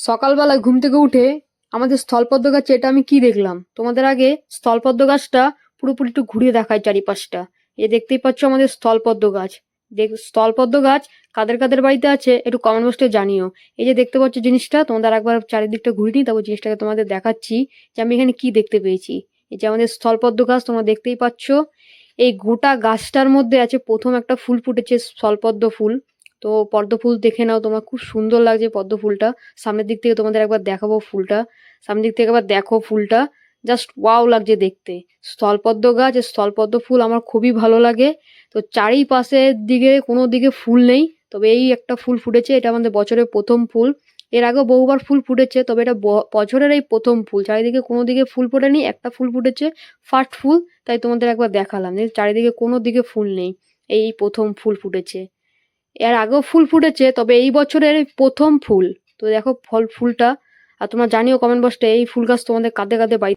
সকালবেলায় ঘুম থেকে উঠে আমাদের স্থলপদ্ম গাছে এটা আমি কি দেখলাম, তোমাদের আগে স্থলপদ্ম গাছটা পুরোপুরি একটু ঘুরিয়ে দেখায় চারিপাশটা। দেখতেই পাচ্ছ আমাদের স্থলপদ্ম গাছ। স্থলপদ্ম গাছ কাদের কাদের বাড়িতে আছে একটু কমেন্ট বক্সে জানিও। এই যে দেখতে পাচ্ছ জিনিসটা, তোমাদের একবার চারিদিকটা ঘুরিয়ে নিই, তারপর জিনিসটাকে তোমাদের দেখাচ্ছি যে আমি এখানে কি দেখতে পেয়েছি। এই যে আমাদের স্থলপদ্ম গাছ তোমরা দেখতেই পাচ্ছ। এই গোটা গাছটার মধ্যে আছে প্রথম একটা ফুল ফুটেছে, স্থলপদ্ম ফুল। তো পদ্ম ফুল দেখে নাও তোমরা, খুব সুন্দর লাগছে পদ্ম ফুলটা। সামনের দিক থেকে তোমাদের একবার দেখাবো ফুলটা। সামনের দিক থেকে একবার দেখো ফুলটা, জাস্ট ওয়াও লাগছে দেখতে। স্থলপদ্ম গাছ, স্থলপদ্ম ফুল আমার খুবই ভালো লাগে। তো চারিপাশের দিকে কোনো দিকে ফুল নেই, তবে এই একটা ফুল ফুটেছে, এটা আমাদের বছরের প্রথম ফুল। এর আগেও বহুবার ফুল ফুটেছে, তবে এটা বছরের এই প্রথম ফুল। চারিদিকে কোনো দিকে ফুল ফোটেনি, একটা ফুল ফুটেছে, ফার্স্ট ফুল। তাই তোমাদের একবার দেখালাম যে চারিদিকে কোনো দিকে ফুল নেই, এই প্রথম ফুল ফুটেছে। এর আগেও ফুল ফুটেছে, তবে এই বছরের প্রথম ফুল। তো দেখো ফুলটা। আর তোমরা জানিও কমেন্ট বক্সে এই ফুল গাছ তোমাদের কাঁদে কাঁদে বাড়ি